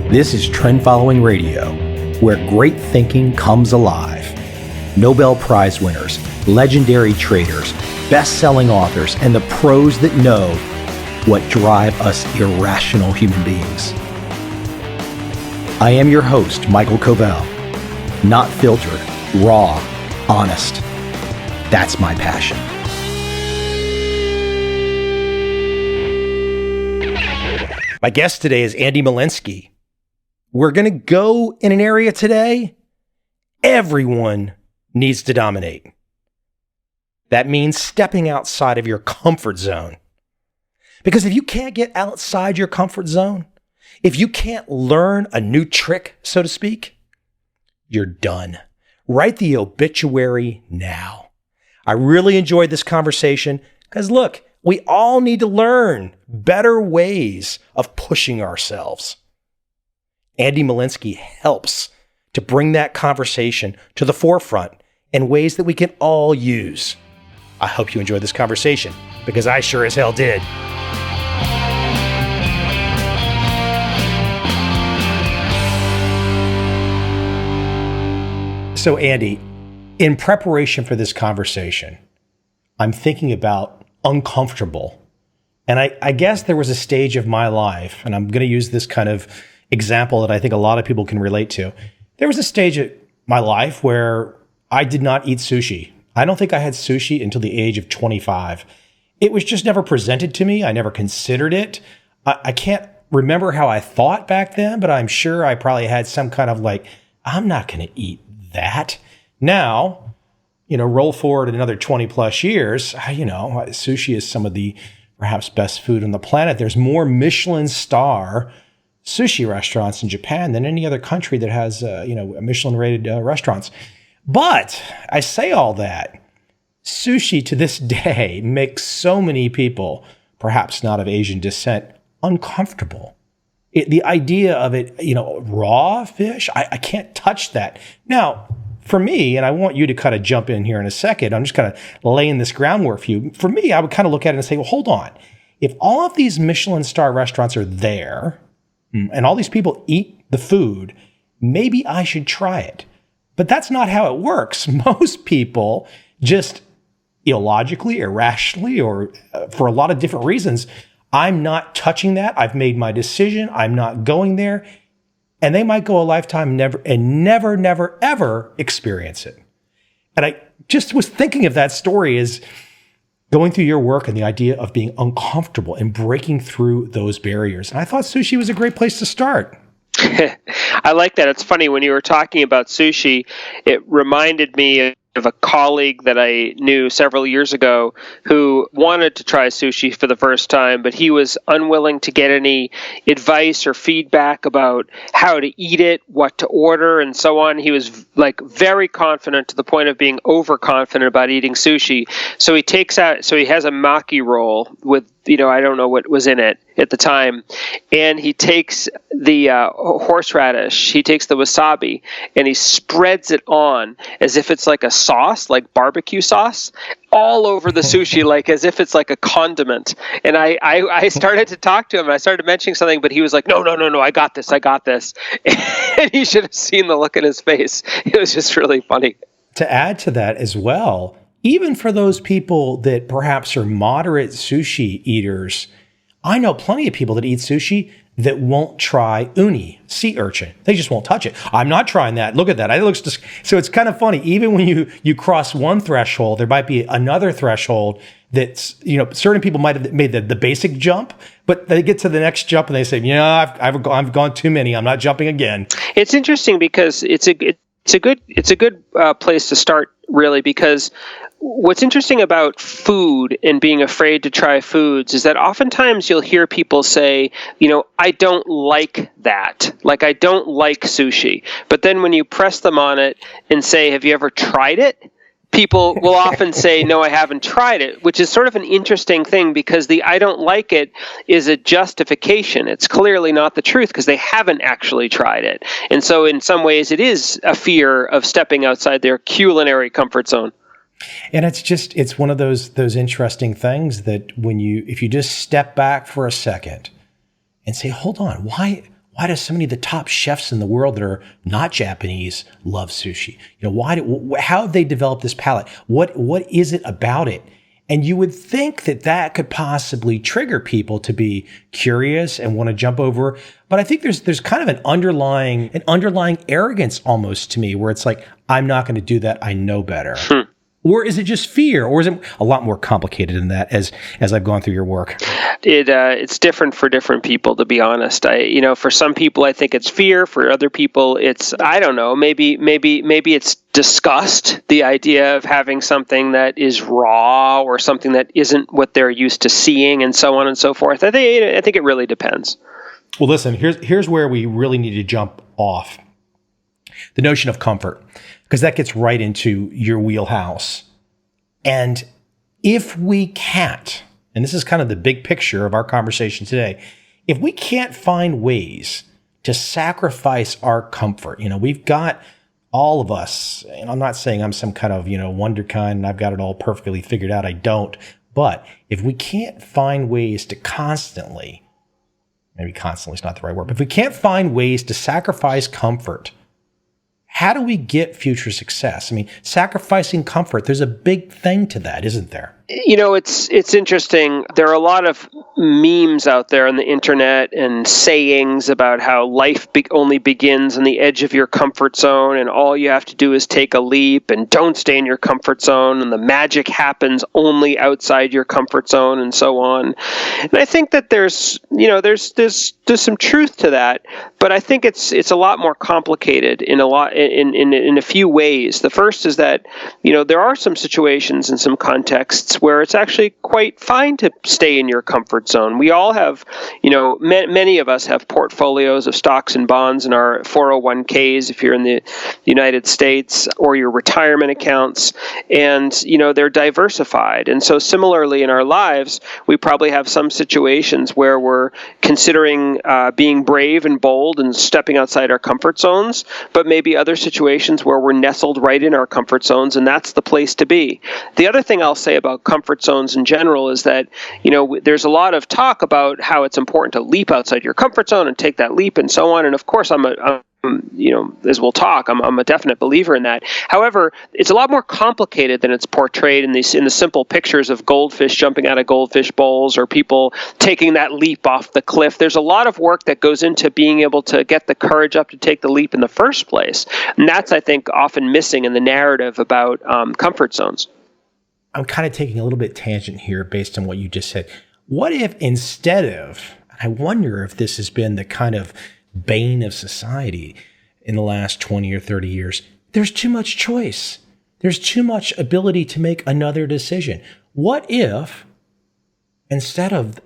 This is Trend Following Radio, where great thinking comes alive. Nobel Prize winners, legendary traders, best-selling authors, and the pros that know what drive us irrational human beings. I am your host, MICHAEL COVEL. Not filtered, raw, honest. That's my passion. My guest today is Andy Molinsky. We're going to go in an area today everyone needs to dominate. That means stepping outside of your comfort zone. Because if you can't get outside your comfort zone, if you can't learn a new trick, so to speak, you're done. Write the obituary now. I really enjoyed this conversation because look, we all need to learn better ways of pushing ourselves. Andy Molinsky helps to bring that conversation to the forefront in ways that we can all use. I hope you enjoyed this conversation because I sure as hell did. So Andy, in preparation for this conversation, I'm thinking about uncomfortable. And I guess there was a stage of my life, and I'm going to use this kind of example that I think a lot of people can relate to. There was a stage of my life where I did not eat sushi. I don't think I had sushi until the age of 25. It was just never presented to me. I never considered it. I can't remember how I thought back then, but I'm sure I probably had some kind of like, I'm not going to eat that. Now, roll forward another 20 plus years, sushi is some of the perhaps best food on the planet. There's more Michelin star sushi restaurants in Japan than any other country that has, Michelin rated restaurants. But I say all that, sushi to this day makes so many people, perhaps not of Asian descent, uncomfortable. The idea of it, raw fish, I can't touch that. Now, for me, and I want you to kind of jump in here in a second, I'm just kind of laying this groundwork for you. For me, I would kind of look at it and say, well, hold on. If all of these Michelin star restaurants are there and all these people eat the food, maybe I should try it. But that's not how it works. Most people just illogically, irrationally, or for a lot of different reasons, I'm not touching that. I've made my decision. I'm not going there. And they might go a lifetime never, ever experience it. And I just was thinking of that story as going through your work and the idea of being uncomfortable and breaking through those barriers. And I thought sushi was a great place to start. I like that. It's funny, when you were talking about sushi, it reminded me of a colleague that I knew several years ago who wanted to try sushi for the first time, but he was unwilling to get any advice or feedback about how to eat it, what to order, and so on. He was very confident to the point of being overconfident about eating sushi. So he has a maki roll with, I don't know what was in it at the time. And he takes the horseradish, he takes the wasabi, and he spreads it on as if it's like a sauce, like barbecue sauce, all over the sushi, like as if it's like a condiment. And I started to talk to him, and I started mentioning something, but he was like, no, I got this. And you should have seen the look in his face. It was just really funny. To add to that as well, even for those people that perhaps are moderate sushi eaters, I know plenty of people that eat sushi that won't try uni, sea urchin. They just won't touch it. I'm not trying that. Look at that. It looks just, so it's kind of funny. Even when you cross one threshold, there might be another threshold that's, certain people might have made the basic jump, but they get to the next jump and they say, I've gone too many. I'm not jumping again. It's interesting because it's a good place to start, really, because what's interesting about food and being afraid to try foods is that oftentimes you'll hear people say, I don't like that. Like, I don't like sushi. But then when you press them on it and say, have you ever tried it? People will often say, no, I haven't tried it, which is sort of an interesting thing because the I don't like it is a justification. It's clearly not the truth because they haven't actually tried it. And so in some ways it is a fear of stepping outside their culinary comfort zone. And it's one of those interesting things that if you just step back for a second and say, hold on, why why do so many of the top chefs in the world that are not Japanese love sushi? How have they developed this palate? What is it about it? And you would think that could possibly trigger people to be curious and want to jump over. But I think there's kind of an underlying arrogance almost to me, where it's like, I'm not going to do that. I know better. Or is it just fear? Or is it a lot more complicated than that as I've gone through your work? It's different for different people, to be honest. For some people, I think it's fear. For other people, it's, I don't know, maybe it's disgust, the idea of having something that is raw or something that isn't what they're used to seeing, and so on and so forth. I think it really depends. Well, listen, here's where we really need to jump off. The notion of comfort, because that gets right into your wheelhouse. And if we can't, and this is kind of the big picture of our conversation today, if we can't find ways to sacrifice our comfort, we've got all of us, and I'm not saying I'm some kind of, wonderkind and I've got it all perfectly figured out. I don't. But if we can't find ways to maybe constantly is not the right word, but if we can't find ways to sacrifice comfort, how do we get future success? I mean, sacrificing comfort, there's a big thing to that, isn't there? It's interesting. There are a lot of memes out there on the internet and sayings about how life only begins on the edge of your comfort zone, and all you have to do is take a leap, and don't stay in your comfort zone, and the magic happens only outside your comfort zone, and so on. And I think that there's some truth to that, but I think it's a lot more complicated in a few ways. The first is that there are some situations and some contexts where it's actually quite fine to stay in your comfort zone. We all have, many of us have portfolios of stocks and bonds in our 401ks if you're in the United States, or your retirement accounts, and they're diversified. And so similarly in our lives, we probably have some situations where we're considering being brave and bold and stepping outside our comfort zones, but maybe other situations where we're nestled right in our comfort zones, and that's the place to be. The other thing I'll say about comfort zones in general is that, there's a lot of talk about how it's important to leap outside your comfort zone and take that leap and so on. And of course, as we'll talk, I'm a definite believer in that. However, it's a lot more complicated than it's portrayed in the simple pictures of goldfish jumping out of goldfish bowls or people taking that leap off the cliff. There's a lot of work that goes into being able to get the courage up to take the leap in the first place. And that's, I think, often missing in the narrative about comfort zones. I'm kind of taking a little bit tangent here based on what you just said. What if instead of, I wonder if this has been the kind of bane of society in the last 20 or 30 years, there's too much choice. There's too much ability to make another decision. What if instead of,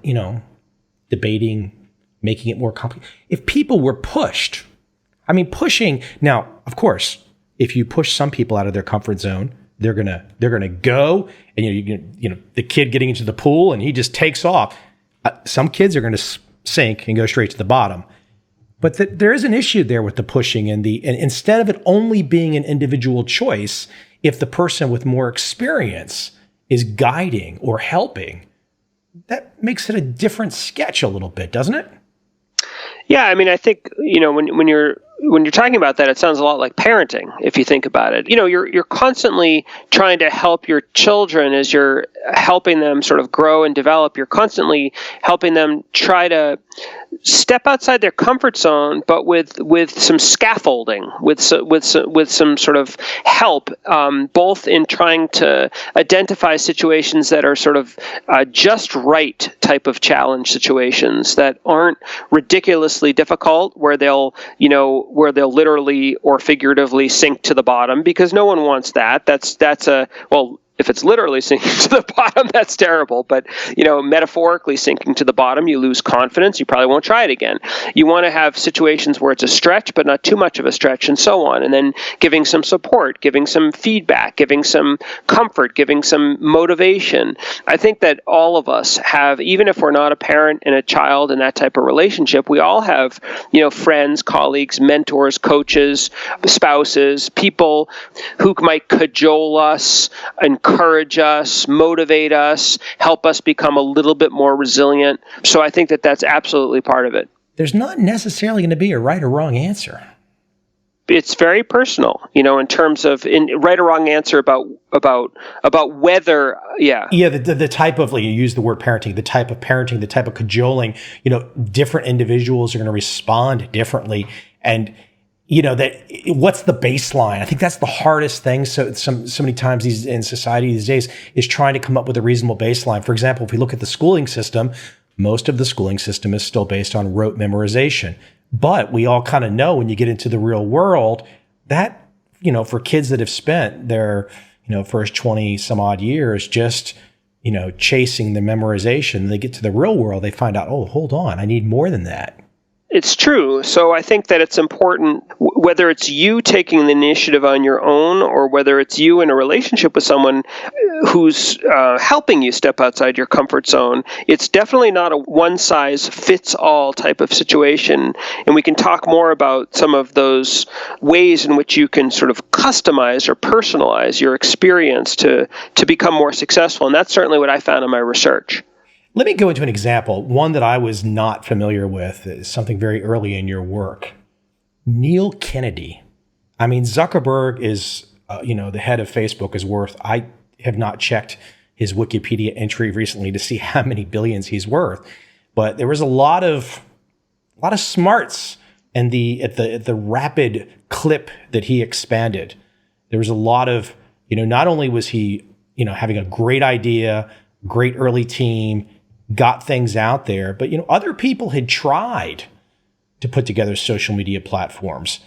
debating, making it more complicated, if people were pushed, pushing, now, of course, if you push some people out of their comfort zone, they're gonna go, and the kid getting into the pool and he just takes off. Some kids are going to sink and go straight to the bottom. But there is an issue there with the pushing and instead of it only being an individual choice, if the person with more experience is guiding or helping, that makes it a different sketch a little bit, doesn't it? Yeah, I think when you're talking about that, it sounds a lot like parenting, if you think about it. You're constantly trying to help your children as you're helping them sort of grow and develop. You're constantly helping them try to step outside their comfort zone, but with some scaffolding, with some sort of help, both in trying to identify situations that are sort of just right type of challenge situations that aren't ridiculously difficult, where they'll literally or figuratively sink to the bottom, because no one wants that. If it's literally sinking to the bottom, that's terrible. But, metaphorically sinking to the bottom, you lose confidence. You probably won't try it again. You want to have situations where it's a stretch, but not too much of a stretch, and so on. And then giving some support, giving some feedback, giving some comfort, giving some motivation. I think that all of us have, even if we're not a parent and a child in that type of relationship, we all have, friends, colleagues, mentors, coaches, spouses, people who might cajole us, encourage us, motivate us, help us become a little bit more resilient. So I think that that's absolutely part of it. there's not necessarily going to be a right or wrong answer. It's very personal, in terms of right or wrong answer about whether, the type of, like you use the word parenting, the type of cajoling, different individuals are going to respond differently, and that what's the baseline? I think that's the hardest thing. So many times in society these days is trying to come up with a reasonable baseline. For example, if we look at the schooling system, most of the schooling system is still based on rote memorization. But we all kind of know when you get into the real world that, for kids that have spent their, first 20 some odd years just, chasing the memorization, they get to the real world, they find out, oh, hold on, I need more than that. It's true. So I think that it's important, whether it's you taking the initiative on your own or whether it's you in a relationship with someone who's helping you step outside your comfort zone. It's definitely not a one-size-fits-all type of situation. And we can talk more about some of those ways in which you can sort of customize or personalize your experience to become more successful. And that's certainly what I found in my research. Let me go into an example, one that I was not familiar with, is something very early in your work. Neil Kennedy. I mean, Zuckerberg is, the head of Facebook is worth, I have not checked his Wikipedia entry recently to see how many billions he's worth, but there was a lot of smarts and at the rapid clip that he expanded. There was a lot of, not only was he, having a great idea, great early team, got things out there, but other people had tried to put together social media platforms.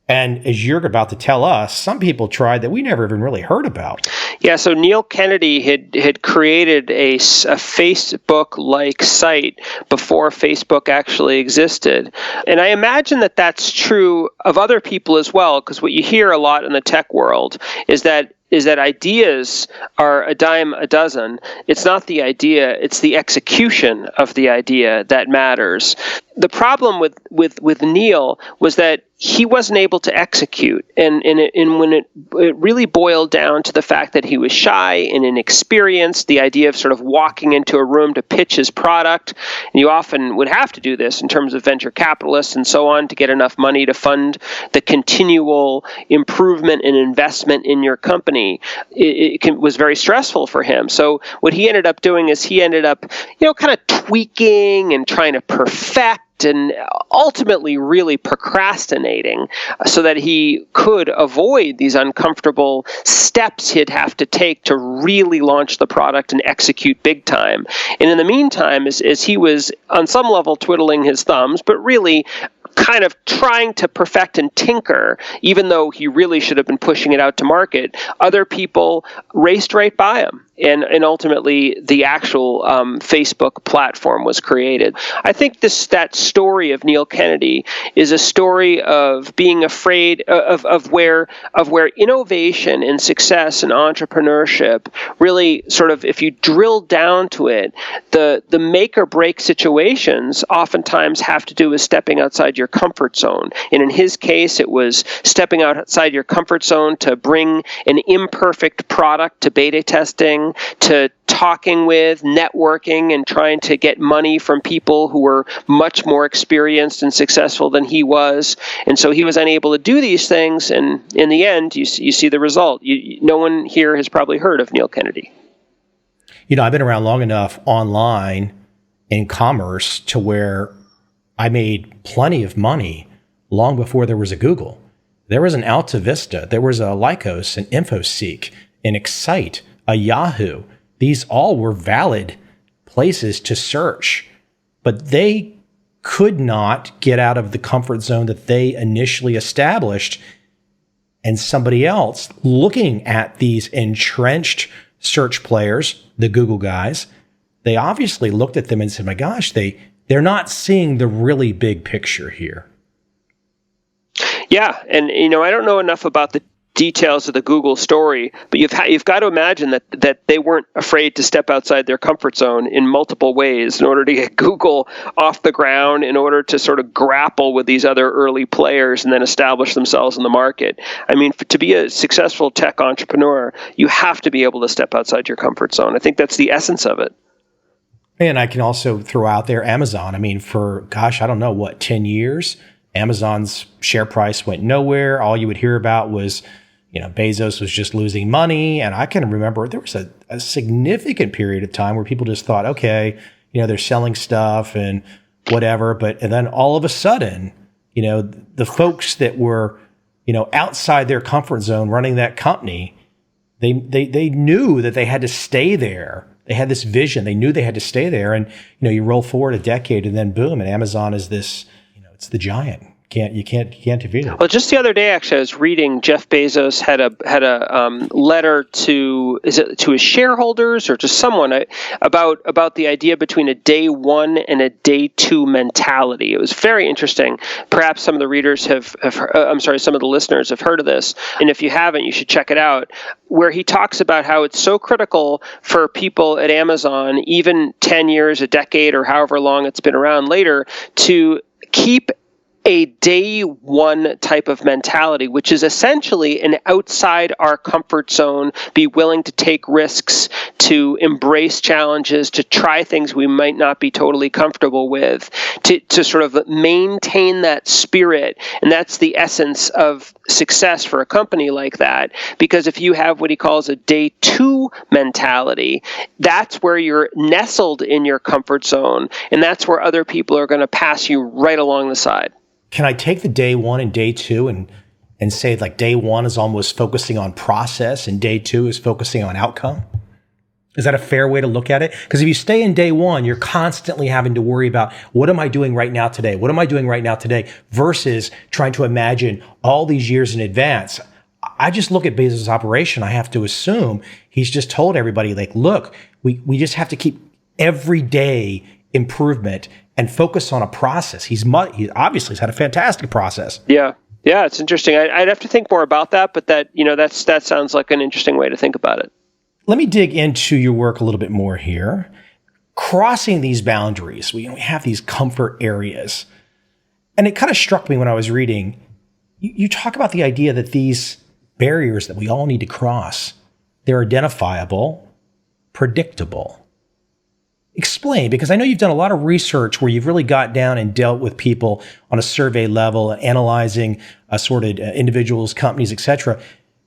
And as you're about to tell us, some people tried that we never even really heard about. Yeah, so Neil Kennedy had created a Facebook-like site before Facebook actually existed. And I imagine that that's true of other people as well, because what you hear a lot in the tech world is that ideas are a dime a dozen. It's not the idea, it's the execution of the idea that matters. The problem with Neil was that he wasn't able to execute. And when it really boiled down to the fact that he was shy and inexperienced, the idea of sort of walking into a room to pitch his product, and you often would have to do this in terms of venture capitalists and so on to get enough money to fund the continual improvement and investment in your company. It was very stressful for him. So what he ended up doing is he ended up, kind of tweaking and trying to perfect and ultimately really procrastinating so that he could avoid these uncomfortable steps he'd have to take to really launch the product and execute big time. And in the meantime, as he was on some level twiddling his thumbs, but really kind of trying to perfect and tinker, even though he really should have been pushing it out to market, other people raced right by him. And ultimately, the actual Facebook platform was created. I think that story of Neil Kennedy is a story of being afraid of where innovation and success and entrepreneurship really sort of, if you drill down to it, the make or break situations oftentimes have to do with stepping outside your comfort zone. And in his case, it was stepping outside your comfort zone to bring an imperfect product to beta testing, to talking with, networking, and trying to get money from people who were much more experienced and successful than he was. And so he was unable to do these things. And in the end, you see the result. No one here has probably heard of Neil Kennedy. I've been around long enough online in commerce to where I made plenty of money long before there was a Google. There was an Alta Vista, there was a Lycos, an InfoSeek, an Excite, a Yahoo. These all were valid places to search, but they could not get out of the comfort zone that they initially established. And somebody else looking at these entrenched search players, the Google guys, they obviously looked at them and said, my gosh, they're not seeing the really big picture here. Yeah, and I don't know enough about the details of the Google story, but you've got to imagine that they weren't afraid to step outside their comfort zone in multiple ways in order to get Google off the ground, in order to sort of grapple with these other early players and then establish themselves in the market. I mean, to be a successful tech entrepreneur, you have to be able to step outside your comfort zone. I think that's the essence of it. And I can also throw out there Amazon. I mean, for, gosh, I don't know, 10 years, Amazon's share price went nowhere. All you would hear about was, Bezos was just losing money. And I can remember there was a significant period of time where people just thought, okay, they're selling stuff and whatever. And then all of a sudden, the folks that were, outside their comfort zone running that company, they knew that they had to stay there. They had this vision. They knew they had to stay there. And, you roll forward a decade and then boom, and Amazon is this, it's the giant. You can't defeat it. Well, just the other day, actually, I was reading Jeff Bezos had a letter to his shareholders or to someone about the idea between a day one and a day two mentality. It was very interesting. Perhaps some of the readers some of the listeners have heard of this, and if you haven't, you should check it out. Where he talks about how it's so critical for people at Amazon, even 10 years, a decade, or however long it's been around later, to keep a day one type of mentality, which is essentially an outside our comfort zone, be willing to take risks, to embrace challenges, to try things we might not be totally comfortable with, to sort of maintain that spirit. And that's the essence of success for a company like that. Because if you have what he calls a day two mentality, that's where you're nestled in your comfort zone. And that's where other people are going to pass you right along the side. Can I take the day one and day two and say like day one is almost focusing on process and day two is focusing on outcome? Is that a fair way to look at it? Because if you stay in day one, you're constantly having to worry about what am I doing right now today? What am I doing right now today? Versus trying to imagine all these years in advance. I just look at Bezos' operation. I have to assume he's just told everybody like, look, we just have to keep every day improvement and focus on a process. He obviously has had a fantastic process. Yeah, it's interesting. I'd have to think more about that, but that sounds like an interesting way to think about it. Let me dig into your work a little bit more here. Crossing these boundaries, we have these comfort areas. And it kind of struck me when I was reading, you talk about the idea that these barriers that we all need to cross, they're identifiable, predictable. Explain, because I know you've done a lot of research where you've really got down and dealt with people on a survey level, analyzing assorted individuals, companies, et cetera.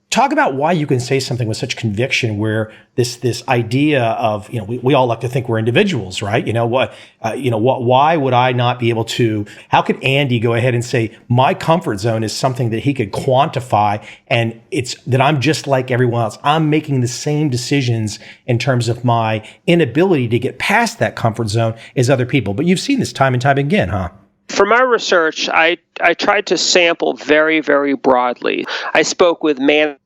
Talk about why you can say something with such conviction where this idea of, we all like to think we're individuals, right? Why would I not be able to, how could Andy go ahead and say my comfort zone is something that he could quantify and it's that I'm just like everyone else. I'm making the same decisions in terms of my inability to get past that comfort zone as other people. But you've seen this time and time again, huh? For my research, I tried to sample very, very broadly. I spoke with managers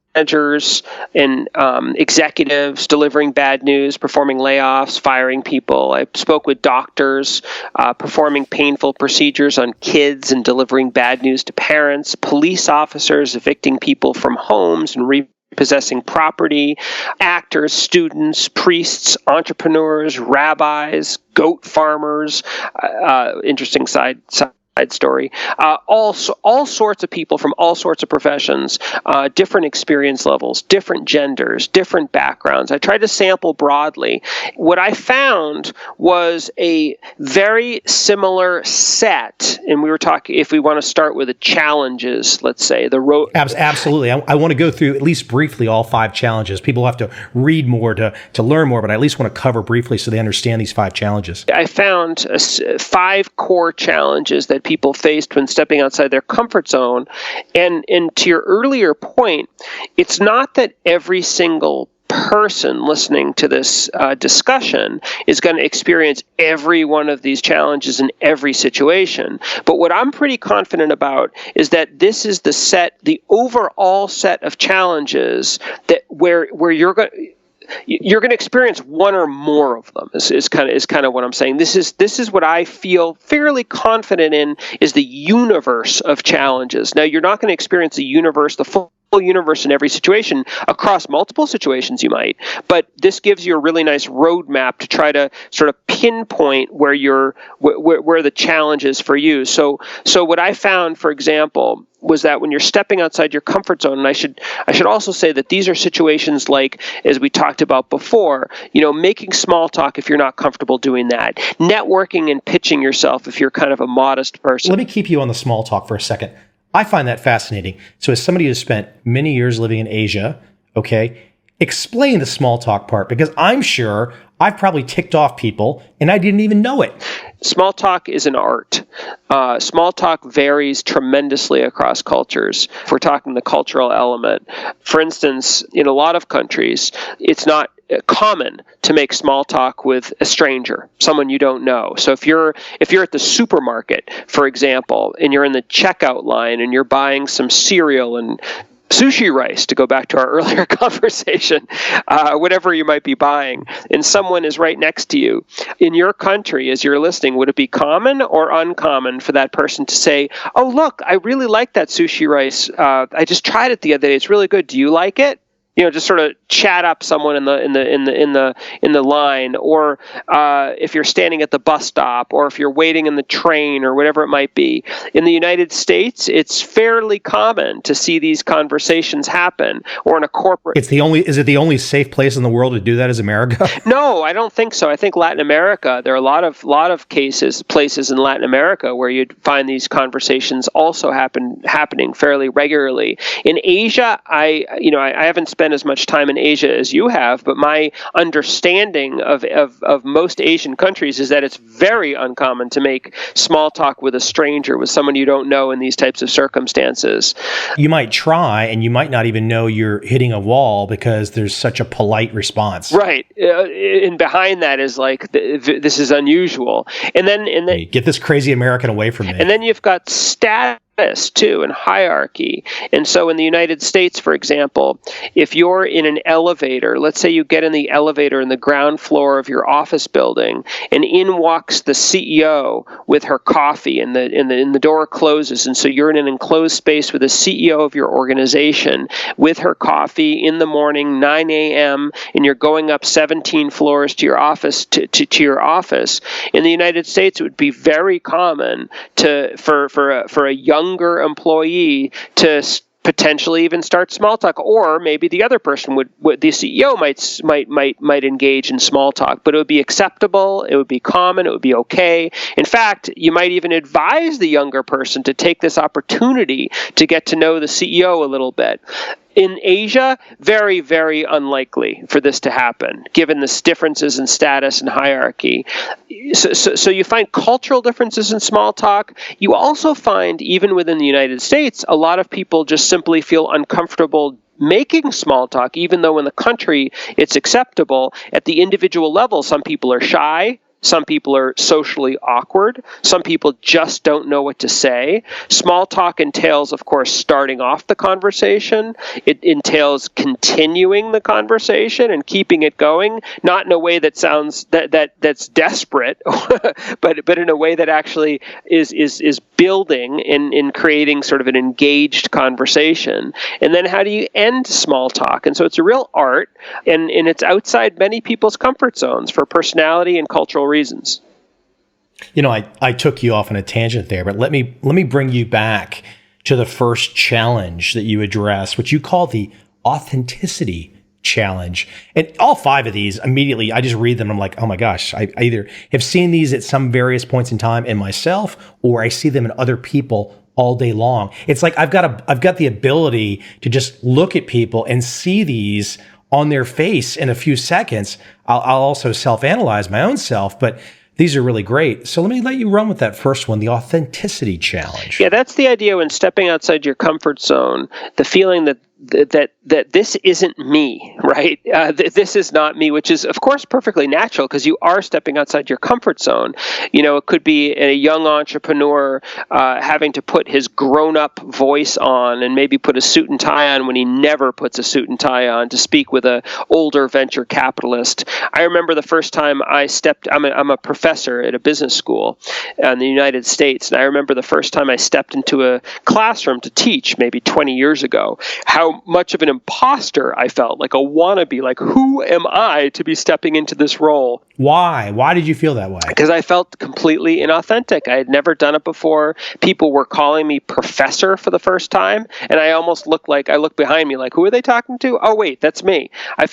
and executives delivering bad news, performing layoffs, firing people. I spoke with doctors performing painful procedures on kids and delivering bad news to parents, police officers evicting people from homes and repossessing property, actors, students, priests, entrepreneurs, rabbis, goat farmers, interesting side story, all sorts of people from all sorts of professions, different experience levels, different genders, different backgrounds. I tried to sample broadly. What I found was a very similar set, and we were talking, if we want to start with the challenges, let's say, the road. Absolutely. I want to go through at least briefly all 5 challenges. People have to read more to learn more, but I at least want to cover briefly so they understand these 5 challenges. I found 5 core challenges that people faced when stepping outside their comfort zone. And to your earlier point, it's not that every single person listening to this discussion is going to experience every one of these challenges in every situation. But what I'm pretty confident about is that this is the overall set of challenges that where you're going to experience one or more of them is kind of what I'm saying. This is what I feel fairly confident in is the universe of challenges. Now, you're not going to experience the universe, the full universe in every situation, across multiple situations you might, but this gives you a really nice roadmap to try to sort of pinpoint where the challenge is for you. So what I found, for example, was that when you're stepping outside your comfort zone, and I should also say that these are situations like, as we talked about before, making small talk if you're not comfortable doing that, networking and pitching yourself if you're kind of a modest person. Let me keep you on the small talk for a second. I find that fascinating. So as somebody who's spent many years living in Asia, okay, explain the small talk part, because I'm sure I've probably ticked off people and I didn't even know it. Small talk is an art. Small talk varies tremendously across cultures. If we're talking the cultural element, for instance, in a lot of countries, it's not common to make small talk with a stranger, someone you don't know. So if you're at the supermarket, for example, and you're in the checkout line and you're buying some cereal and sushi rice, to go back to our earlier conversation, whatever you might be buying, and someone is right next to you, in your country, as you're listening, would it be common or uncommon for that person to say, "Oh, look, I really like that sushi rice. I just tried it the other day. It's really good. Do you like it?" Just sort of chat up someone in the line, or if you're standing at the bus stop, or if you're waiting in the train, or whatever it might be. In the United States, it's fairly common to see these conversations happen, or in a corporate. Is it the only safe place in the world to do that is America? No, I don't think so. I think Latin America, there are a lot of places in Latin America where you'd find these conversations also happening fairly regularly. In Asia, I haven't spent as much time in Asia as you have, but my understanding of most Asian countries is that it's very uncommon to make small talk with a stranger, with someone you don't know in these types of circumstances. You might try, and you might not even know you're hitting a wall because there's such a polite response. Right. And behind that is like, this is unusual. And then Hey, get this crazy American away from me. And then you've got status too, and hierarchy. And so in the United States, for example, if you're in an elevator, let's say you get in the elevator in the ground floor of your office building, and in walks the CEO with her coffee, and the door closes, and so you're in an enclosed space with the CEO of your organization with her coffee in the morning, 9 a.m., and you're going up 17 floors to your office. To your office. In the United States, it would be very common for a younger employee to potentially even start small talk, or maybe the other person the CEO might engage in small talk, but it would be acceptable, it would be common, it would be okay. In fact, you might even advise the younger person to take this opportunity to get to know the CEO a little bit. In Asia, very, very unlikely for this to happen, given the differences in status and hierarchy. So you find cultural differences in small talk. You also find, even within the United States, a lot of people just simply feel uncomfortable making small talk, even though in the country it's acceptable. At the individual level, some people are shy. Some people are socially awkward. Some people just don't know what to say. Small talk entails, of course, starting off the conversation. It entails continuing the conversation and keeping it going, not in a way that sounds that's desperate, but in a way that actually is building in creating sort of an engaged conversation. And then how do you end small talk? And so it's a real art, and it's outside many people's comfort zones for personality and cultural reasons. I took you off on a tangent there, but let me bring you back to the first challenge that you addressed, which you call the authenticity challenge. And all 5 of these, immediately, I just read them. I'm like, oh my gosh, I either have seen these at some various points in time in myself, or I see them in other people all day long. It's like I've got the ability to just look at people and see these on their face in a few seconds. I'll also self-analyze my own self, but these are really great. So let me let you run with that first one, the authenticity challenge. Yeah, that's the idea when stepping outside your comfort zone, the feeling that this isn't me, right? This is not me, which is, of course, perfectly natural because you are stepping outside your comfort zone. It could be a young entrepreneur having to put his grown-up voice on and maybe put a suit and tie on when he never puts a suit and tie on to speak with an older venture capitalist. I remember the first time I'm a professor at a business school in the United States, and I remember the first time I stepped into a classroom to teach, maybe 20 years ago, how how much of an imposter I felt, like a wannabe, like who am I to be stepping into this role? Why? Why did you feel that way? Because I felt completely inauthentic. I had never done it before. People were calling me professor for the first time, and I almost looked like, I looked behind me like, who are they talking to? Oh, wait, that's me. I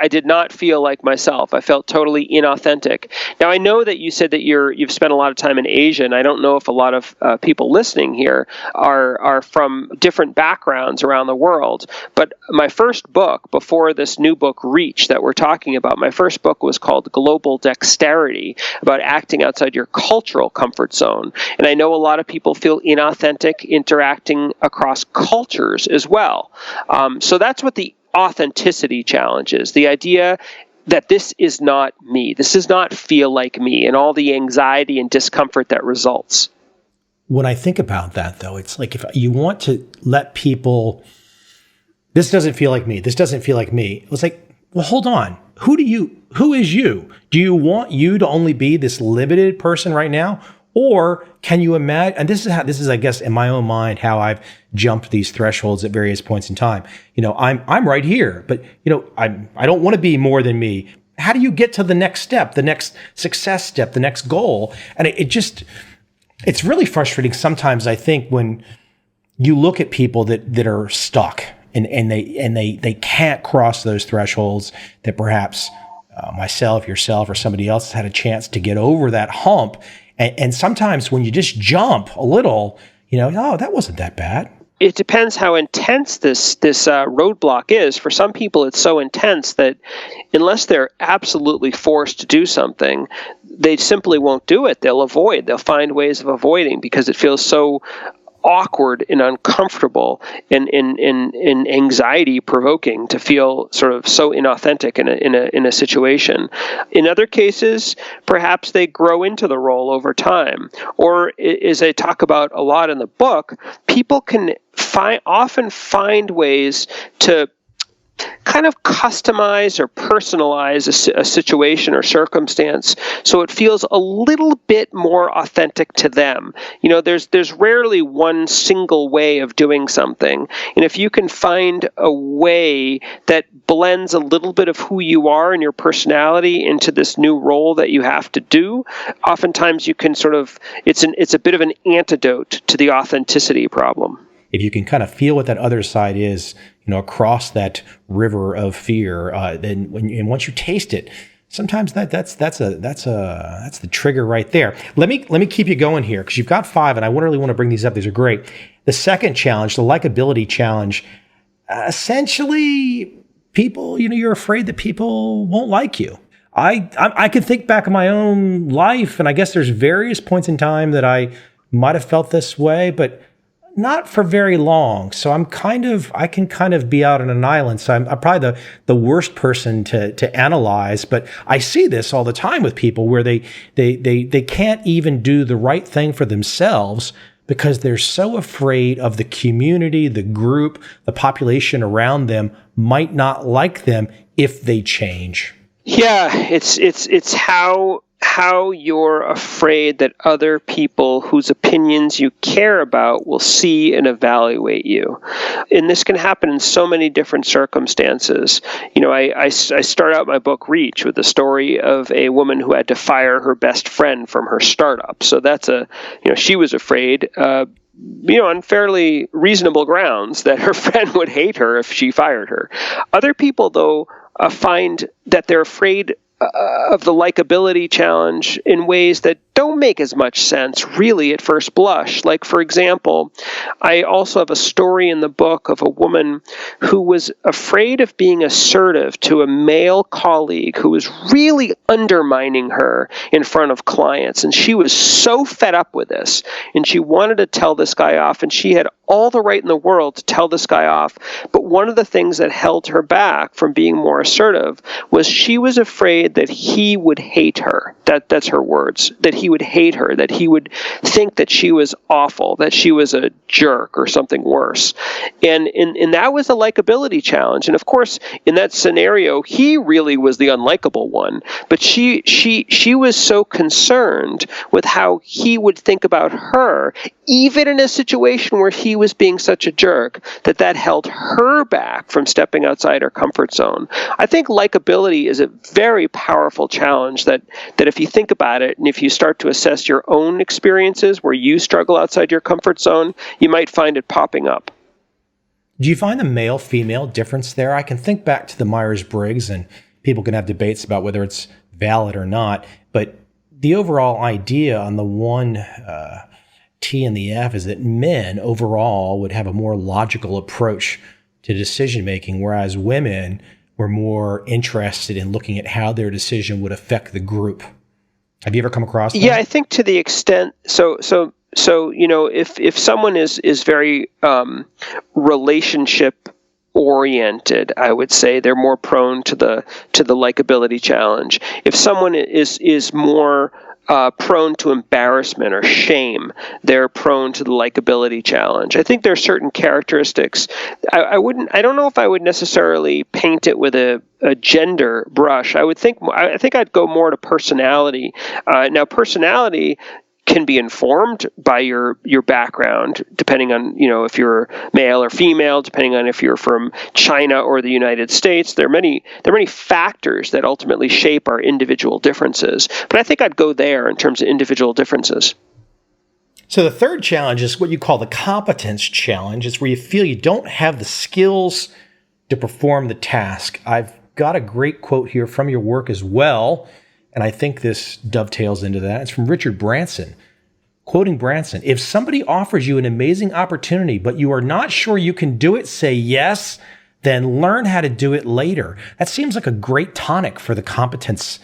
did not feel like myself. I felt totally inauthentic. Now, I know that you said that you've spent a lot of time in Asia, and I don't know if a lot of people listening here are from different backgrounds around the world. But my first book, before this new book, Reach, that we're talking about, my first book was called Global Dexterity, about acting outside your cultural comfort zone. And I know a lot of people feel inauthentic interacting across cultures as well. So that's what the authenticity challenge is. The idea that this is not me. This does not feel like me, and all the anxiety and discomfort that results. When I think about that, though, it's like if you want to let people, this doesn't feel like me. This doesn't feel like me. It's like, well, hold on. Who is you? Do you want you to only be this limited person right now? Or can you imagine, and this is, I guess, in my own mind, how I've jumped these thresholds at various points in time. I'm right here, but I don't want to be more than me. How do you get to the next step, the next success step, the next goal? And it's really frustrating sometimes, I think, when you look at people that are stuck and they can't cross those thresholds that perhaps myself, yourself, or somebody else has had a chance to get over that hump. And sometimes when you just jump a little, oh, that wasn't that bad. It depends how intense this roadblock is. For some people, it's so intense that unless they're absolutely forced to do something, they simply won't do it. They'll find ways of avoiding because it feels so awkward and uncomfortable and anxiety provoking to feel sort of so inauthentic in a situation. In other cases, perhaps they grow into the role over time. Or, as I talk about a lot in the book, people can often find ways to kind of customize or personalize a situation or circumstance so it feels a little bit more authentic to them. There's rarely one single way of doing something. And if you can find a way that blends a little bit of who you are and your personality into this new role that you have to do, oftentimes you can it's a bit of an antidote to the authenticity problem. If you can kind of feel what that other side is, across that river of fear, then once you taste it, sometimes that's the trigger right there. Let me keep you going here because you've got 5, and I really want to bring these up. These are great. The second challenge, the likability challenge, essentially, people, you're afraid that people won't like you. I can think back on my own life, and I guess there's various points in time that I might have felt this way, but not for very long. So I can kind of be out on an island. So I'm probably the worst person to analyze, but I see this all the time with people where they can't even do the right thing for themselves because they're so afraid of the community, the group, the population around them might not like them if they change. Yeah, it's how you're afraid that other people whose opinions you care about will see and evaluate you. And this can happen in so many different circumstances. I start out my book Reach with the story of a woman who had to fire her best friend from her startup. So that's she was afraid on fairly reasonable grounds that her friend would hate her if she fired her. Other people, though, find that they're afraid of the likability challenge in ways that don't make as much sense really at first blush. Like, for example, I also have a story in the book of a woman who was afraid of being assertive to a male colleague who was really undermining her in front of clients. And she was so fed up with this, and she wanted to tell this guy off, and she had all the right in the world to tell this guy off. But one of the things that held her back from being more assertive was she was afraid afraid that he would hate her. That's her words, that he would hate her, that he would think that she was awful, that she was a jerk or something worse. And that was a likability challenge. And of course, in that scenario, he really was the unlikable one. But she was so concerned with how he would think about her, even in a situation where he was being such a jerk, that held her back from stepping outside her comfort zone. I think likability is a very powerful challenge that if you think about it, and if you start to assess your own experiences where you struggle outside your comfort zone, you might find it popping up. Do you find the male-female difference there? I can think back to the Myers-Briggs, and people can have debates about whether it's valid or not, but the overall idea on the one T and the F is that men overall would have a more logical approach to decision-making, whereas women were more interested in looking at how their decision would affect the group. Have you ever come across that? Yeah, I think to the extent, so if someone is very relationship oriented, I would say they're more prone to the likability challenge. If someone is more prone to embarrassment or shame, they're prone to the likability challenge. I think there are certain characteristics. I don't know if I would necessarily paint it with a gender brush. I think I'd go more to personality. Now, personality can be informed by your background, depending on, if you're male or female, depending on if you're from China or the United States. There are many factors that ultimately shape our individual differences. But I think I'd go there in terms of individual differences. So the third challenge is what you call the competence challenge. It's where you feel you don't have the skills to perform the task. I've got a great quote here from your work as well, and I think this dovetails into that. It's from Richard Branson. Quoting Branson, "If somebody offers you an amazing opportunity, but you are not sure you can do it, say yes, then learn how to do it later." That seems like a great tonic for the competence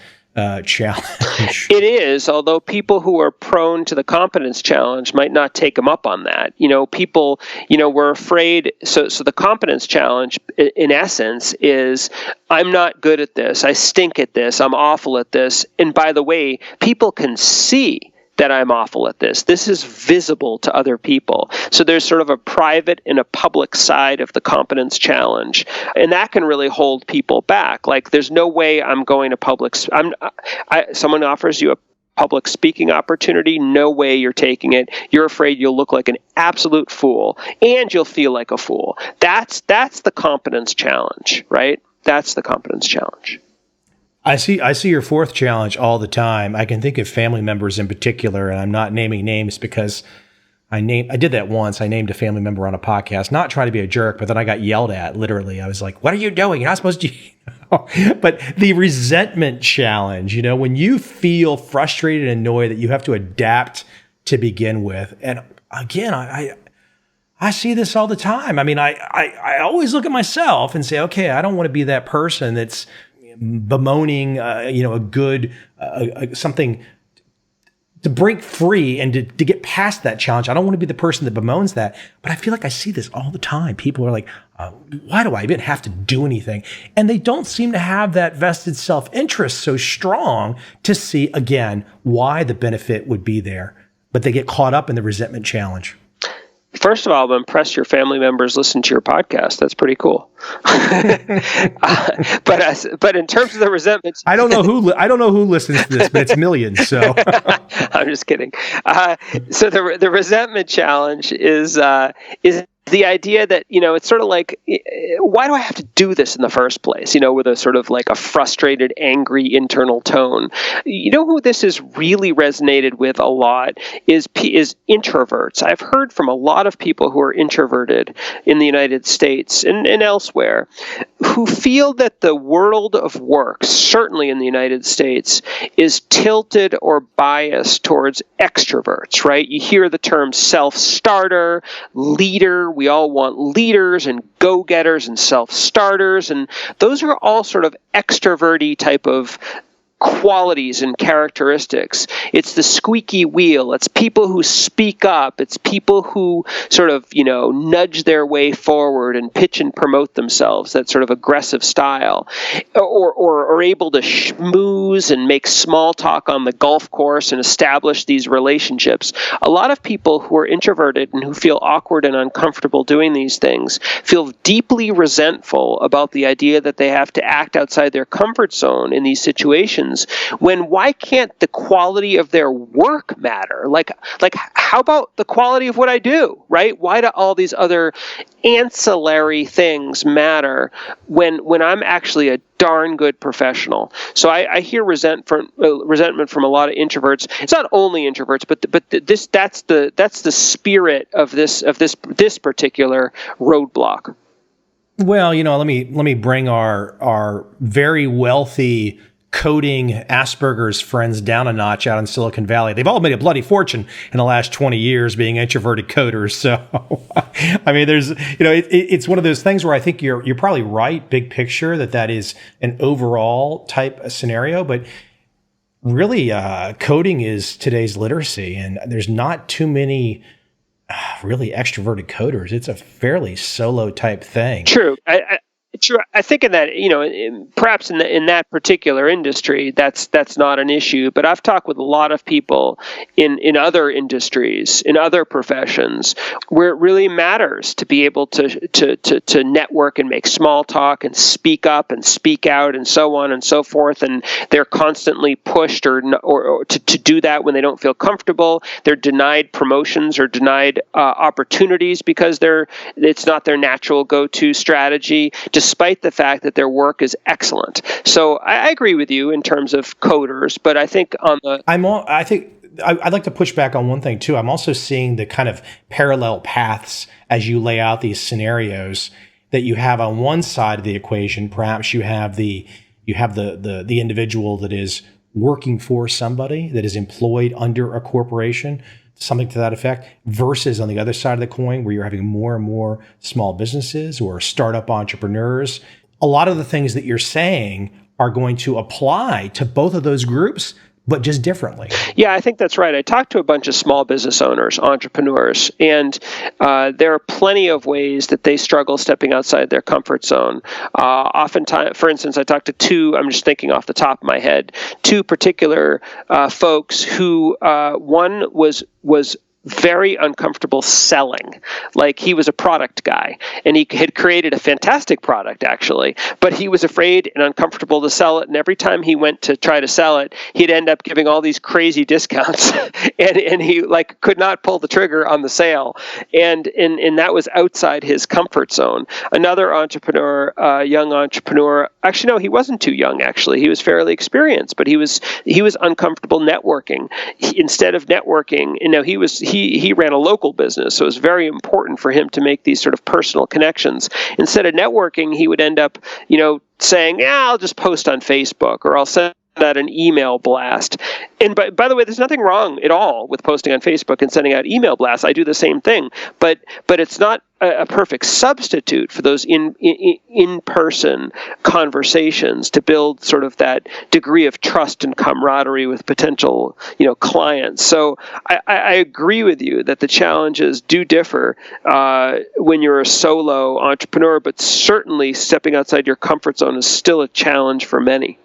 challenge. It is, although people who are prone to the competence challenge might not take them up on that. People, were afraid. So the competence challenge, in essence, is I'm not good at this. I stink at this. I'm awful at this. And by the way, people can see that I'm awful at this. This is visible to other people. So there's sort of a private and a public side of the competence challenge. And that can really hold people back. Like, there's no way I'm going to public. Someone offers you a public speaking opportunity. No way you're taking it. You're afraid you'll look like an absolute fool, and you'll feel like a fool. That's the competence challenge, right? That's the competence challenge. I see your fourth challenge all the time. I can think of family members in particular, and I'm not naming names because I did that once. I named a family member on a podcast, not trying to be a jerk, but then I got yelled at, literally. I was like, "What are you doing? You're not supposed to." But the resentment challenge, when you feel frustrated and annoyed that you have to adapt to begin with. And again, I see this all the time. I mean, I always look at myself and say, okay, I don't want to be that person that's bemoaning, something to break free and to get past that challenge. I don't want to be the person that bemoans that, but I feel like I see this all the time. People are like, why do I even have to do anything? And they don't seem to have that vested self-interest so strong to see, again, why the benefit would be there, but they get caught up in the resentment challenge. First of all, I'm impressed your family members listen to your podcast. That's pretty cool. But in terms of the resentment, I don't know who listens to this, but it's millions. So I'm just kidding. So the resentment challenge is the idea that, it's sort of like, why do I have to do this in the first place? With a sort of like a frustrated, angry internal tone. Who this has really resonated with a lot is introverts. I've heard from a lot of people who are introverted in the United States and elsewhere who feel that the world of work, certainly in the United States, is tilted or biased towards extroverts, right? You hear the term self-starter, leader. We all want leaders and go-getters and self-starters, and those are all sort of extroverty type of qualities and characteristics. It's the squeaky wheel. It's people who speak up. It's people who sort of, nudge their way forward and pitch and promote themselves, that sort of aggressive style, or are able to schmooze and make small talk on the golf course and establish these relationships. A lot of people who are introverted and who feel awkward and uncomfortable doing these things feel deeply resentful about the idea that they have to act outside their comfort zone in these situations. Why can't the quality of their work matter? Like how about the quality of what I do, right? Why do all these other ancillary things matter when I'm actually a darn good professional? So I hear resentment from a lot of introverts. It's not only introverts, but that's the spirit of this particular roadblock. Well, let me bring our very wealthy coding Asperger's friends down a notch out in Silicon Valley. They've all made a bloody fortune in the last 20 years being introverted coders. So, I mean, there's, it's one of those things where I think you're probably right, big picture, that is an overall type of scenario, but really, coding is today's literacy, and there's not too many really extroverted coders. It's a fairly solo type thing. True. True. I think in that, perhaps in that particular industry, that's not an issue. But I've talked with a lot of people in other industries, in other professions, where it really matters to be able to network and make small talk and speak up and speak out and so on and so forth. And they're constantly pushed or to do that when they don't feel comfortable. They're denied promotions or denied opportunities because it's not their natural go-to strategy, despite the fact that their work is excellent. So I agree with you in terms of coders, but I think I'd like to push back on one thing too. I'm also seeing the kind of parallel paths as you lay out these scenarios that you have on one side of the equation. Perhaps you have the individual that is working for somebody, that is employed under a corporation, something to that effect, versus on the other side of the coin where you're having more and more small businesses or startup entrepreneurs. A lot of the things that you're saying are going to apply to both of those groups, but just differently. Yeah, I think that's right. I talked to a bunch of small business owners, entrepreneurs, and there are plenty of ways that they struggle stepping outside their comfort zone. Oftentimes, for instance, I talked to two, I'm just thinking off the top of my head, two particular folks who one was very uncomfortable selling. Like, he was a product guy, and he had created a fantastic product, actually, but he was afraid and uncomfortable to sell it. And every time he went to try to sell it, he'd end up giving all these crazy discounts, and he could not pull the trigger on the sale. And that was outside his comfort zone. Another entrepreneur, young entrepreneur, actually, no, he wasn't too young, actually. He was fairly experienced, but he was uncomfortable networking. Instead of networking, he ran a local business, so it was very important for him to make these sort of personal connections. Instead of networking, he would end up, saying, "Yeah, I'll just post on Facebook, or I'll send out an email blast." And by the way, there's nothing wrong at all with posting on Facebook and sending out email blasts. I do the same thing, but it's not a perfect substitute for those in-person conversations to build sort of that degree of trust and camaraderie with potential, clients. So I agree with you that the challenges do differ when you're a solo entrepreneur, but certainly stepping outside your comfort zone is still a challenge for many.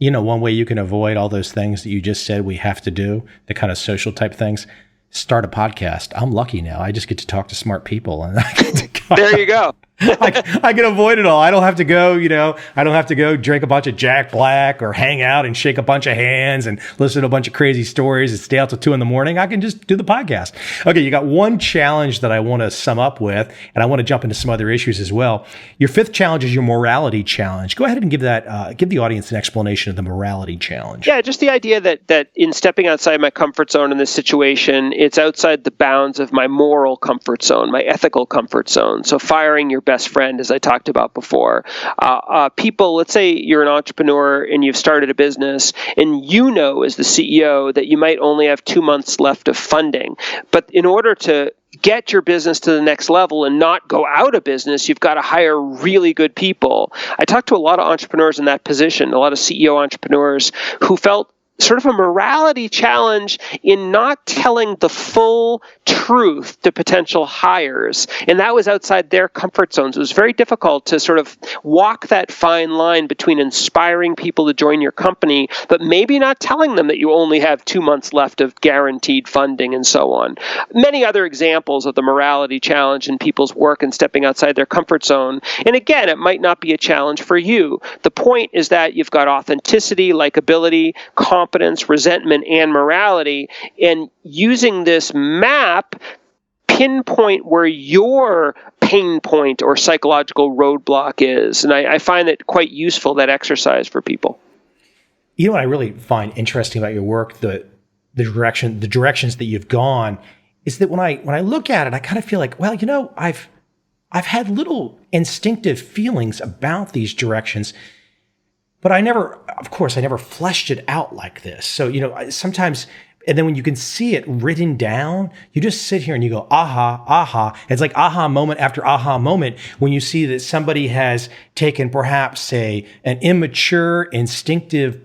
One way you can avoid all those things that you just said we have to do, the kind of social type things, start a podcast. I'm lucky now. I just get to talk to smart people. And there you go. I can avoid it all. I don't have to go, I don't have to go drink a bunch of Jack Black or hang out and shake a bunch of hands and listen to a bunch of crazy stories and stay out till 2 a.m. I can just do the podcast. Okay. You got one challenge that I want to sum up with, and I want to jump into some other issues as well. Your fifth challenge is your morality challenge. Go ahead and give the audience an explanation of the morality challenge. Yeah. Just the idea that in stepping outside my comfort zone in this situation, it's outside the bounds of my moral comfort zone, my ethical comfort zone. So firing your best friend, as I talked about before. People, let's say you're an entrepreneur and you've started a business, and as the CEO that you might only have 2 months left of funding. But in order to get your business to the next level and not go out of business, you've got to hire really good people. I talked to a lot of entrepreneurs in that position, a lot of CEO entrepreneurs who felt sort of a morality challenge in not telling the full truth to potential hires. And that was outside their comfort zones. It was very difficult to sort of walk that fine line between inspiring people to join your company, but maybe not telling them that you only have 2 months left of guaranteed funding and so on. Many other examples of the morality challenge in people's work and stepping outside their comfort zone. And again, it might not be a challenge for you. The point is that you've got authenticity, likability, competence, resentment, and morality, and using this map, pinpoint where your pain point or psychological roadblock is. And I find it quite useful, that exercise for people. You know what I really find interesting about your work, the directions that you've gone, is that when I look at it, I kind of feel like, well, I've had little instinctive feelings about these directions, but I never fleshed it out like this. So, sometimes, and then when you can see it written down, you just sit here and you go, aha, aha. It's like aha moment after aha moment when you see that somebody has taken perhaps an immature, instinctive,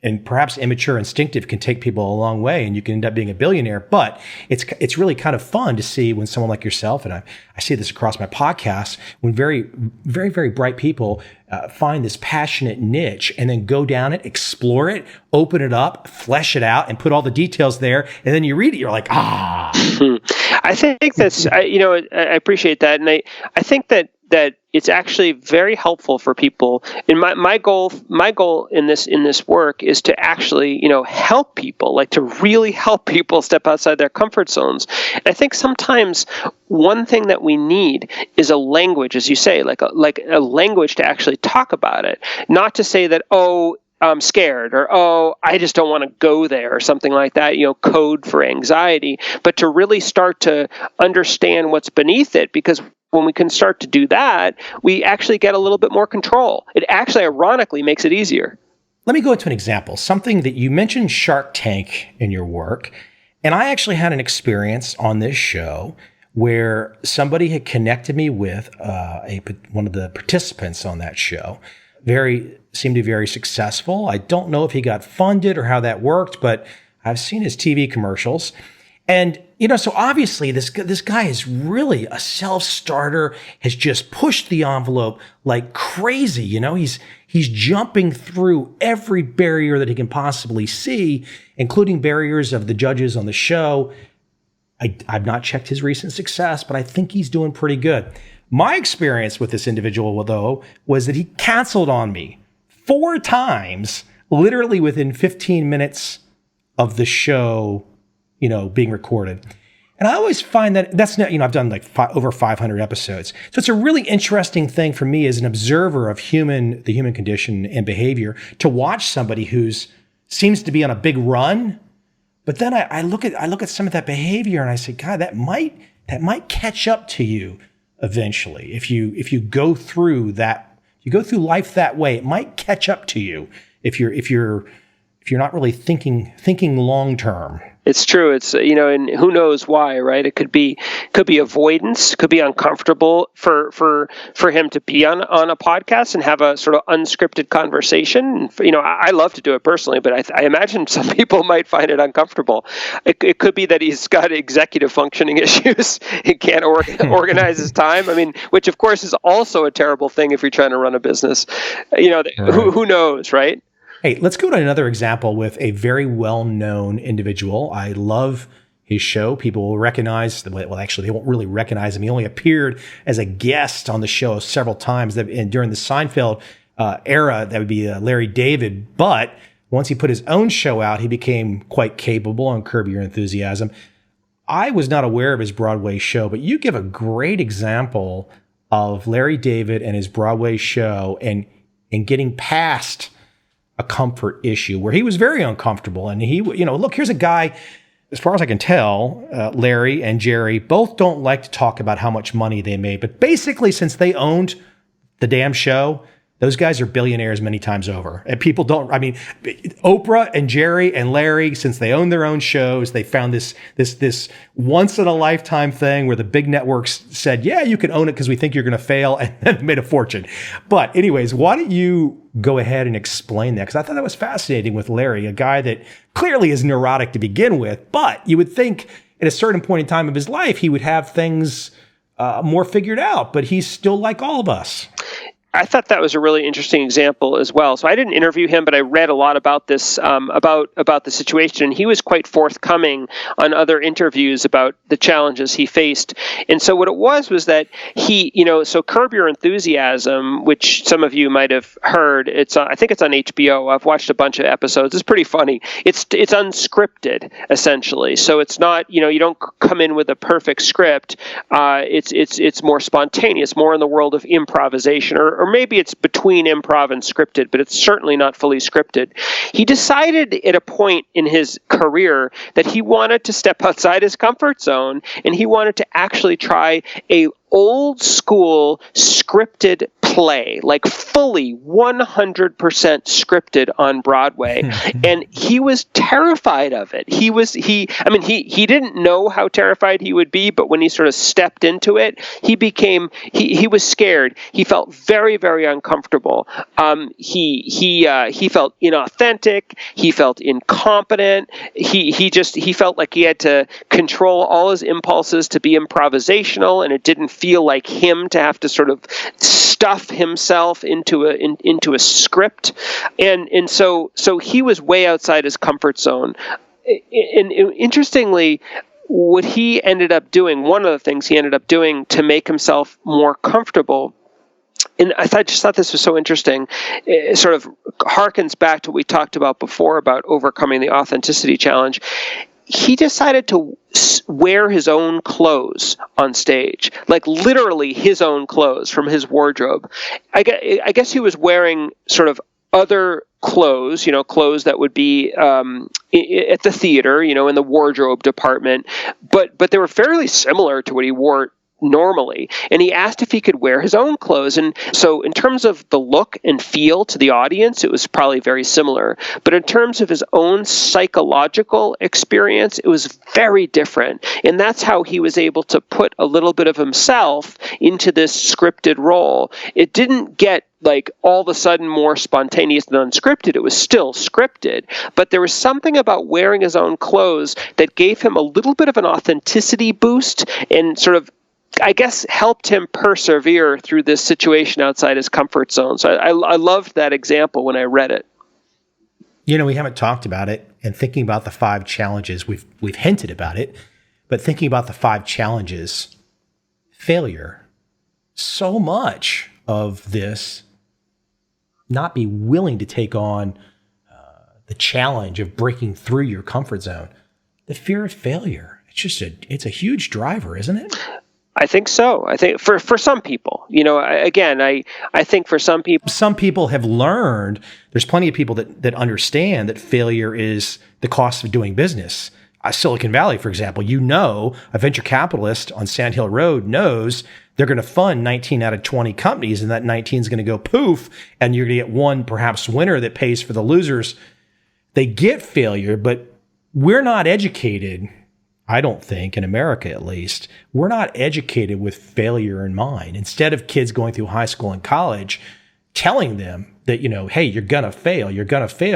and perhaps immature instinctive can take people a long way and you can end up being a billionaire. But it's really kind of fun to see when someone like yourself, and I see this across my podcast, when very, very, very bright people find this passionate niche and then go down it, explore it, open it up, flesh it out, and put all the details there. And then you read it, you're like, ah. I think that's, I appreciate that. And I think that it's actually very helpful for people. And my goal in this work is to actually, help people, like to really help people step outside their comfort zones. And I think sometimes one thing that we need is a language, as you say, like a language to actually talk about it. Not to say that, oh, I'm scared, or, oh, I just don't want to go there, or something like that, code for anxiety, but to really start to understand what's beneath it, because when we can start to do that, we actually get a little bit more control. It actually, ironically, makes it easier. Let me go into an example, something that you mentioned, Shark Tank, in your work, and I actually had an experience on this show where somebody had connected me with one of the participants on that show. Seemed to be very successful. I don't know if he got funded or how that worked, but I've seen his TV commercials. And, so obviously this guy is really a self-starter, has just pushed the envelope like crazy. He's jumping through every barrier that he can possibly see, including barriers of the judges on the show. I've not checked his recent success, but I think he's doing pretty good. My experience with this individual, though, was that he canceled on me 4 times, literally within 15 minutes of the show, being recorded. And I always find that that's not, I've done like over 500 episodes. So it's a really interesting thing for me as an observer of the human condition and behavior to watch somebody who's seems to be on a big run. But then I look at some of that behavior and I say, God, that might catch up to you eventually. If you go through life that way, it might catch up to you if you're not really thinking long term. It's true. It's, and who knows why, right? It could be avoidance, could be uncomfortable for him to be on a podcast and have a sort of unscripted conversation. I love to do it personally, but I imagine some people might find it uncomfortable. It could be that he's got executive functioning issues. He can't organize his time. Which of course is also a terrible thing if you're trying to run a business. Right. Who knows, right? Hey, let's go to another example with a very well-known individual. I love his show. People will recognize, well, actually, they won't really recognize him. He only appeared as a guest on the show several times during the Seinfeld era. That would be Larry David. But once he put his own show out, he became quite capable on Curb Your Enthusiasm. I was not aware of his Broadway show, but you give a great example of Larry David and his Broadway show and getting past a comfort issue where he was very uncomfortable. And he, look, here's a guy, as far as I can tell, Larry and Jerry both don't like to talk about how much money they made. But basically, since they owned the damn show, those guys are billionaires many times over. And people don't, I mean, Oprah and Jerry and Larry, since they own their own shows, they found this once in a lifetime thing where the big networks said, yeah, you can own it because we think you're going to fail, and then made a fortune. But anyways, why don't you go ahead and explain that? Because I thought that was fascinating with Larry, a guy that clearly is neurotic to begin with, but you would think at a certain point in time of his life, he would have things more figured out, but he's still like all of us. I thought that was a really interesting example as well. So I didn't interview him, but I read a lot about this, about the situation. And he was quite forthcoming on other interviews about the challenges he faced. And so what it was that he, so Curb Your Enthusiasm, which some of you might have heard, I think it's on HBO. I've watched a bunch of episodes. It's pretty funny. It's unscripted, essentially. So it's not, you don't come in with a perfect script. It's more spontaneous, more in the world of improvisation, or maybe it's between improv and scripted, but it's certainly not fully scripted. He decided at a point in his career that he wanted to step outside his comfort zone, and he wanted to actually try a old school scripted play, like fully 100% scripted on Broadway. And he was terrified of it. He didn't know how terrified he would be, but when he sort of stepped into it, he was scared. He felt very, very uncomfortable. He felt inauthentic. He felt incompetent. He felt like he had to control all his impulses to be improvisational, and it didn't feel like him to have to sort of stuff himself into a script, and so he was way outside his comfort zone. And interestingly, what he ended up doing, one of the things he ended up doing to make himself more comfortable, and I just thought this was so interesting. It sort of harkens back to what we talked about before about overcoming the authenticity challenge. He decided to wear his own clothes on stage, like literally his own clothes from his wardrobe. I guess he was wearing sort of other clothes, clothes that would be at the theater, in the wardrobe department, but they were fairly similar to what he wore normally. And he asked if he could wear his own clothes. And so in terms of the look and feel to the audience, it was probably very similar. But in terms of his own psychological experience, it was very different. And that's how he was able to put a little bit of himself into this scripted role. It didn't get like all of a sudden more spontaneous than unscripted. It was still scripted, but there was something about wearing his own clothes that gave him a little bit of an authenticity boost and sort of, I guess, helped him persevere through this situation outside his comfort zone. So I loved that example when I read it. We haven't talked about it, and thinking about the 5 challenges, we've hinted about it, but thinking about the 5 challenges, failure, so much of this, not be willing to take on the challenge of breaking through your comfort zone, the fear of failure. It's a huge driver, isn't it? I think so. I think for some people, I think for some people have learned, there's plenty of people that understand that failure is the cost of doing business. Silicon Valley, for example, a venture capitalist on Sand Hill Road knows they're going to fund 19 out of 20 companies, and that 19 is going to go poof, and you're going to get one perhaps winner that pays for the losers. They get failure, but we're not educated, I don't think, in America at least, we're not educated with failure in mind. Instead of kids going through high school and college telling them that, hey, you're going to fail,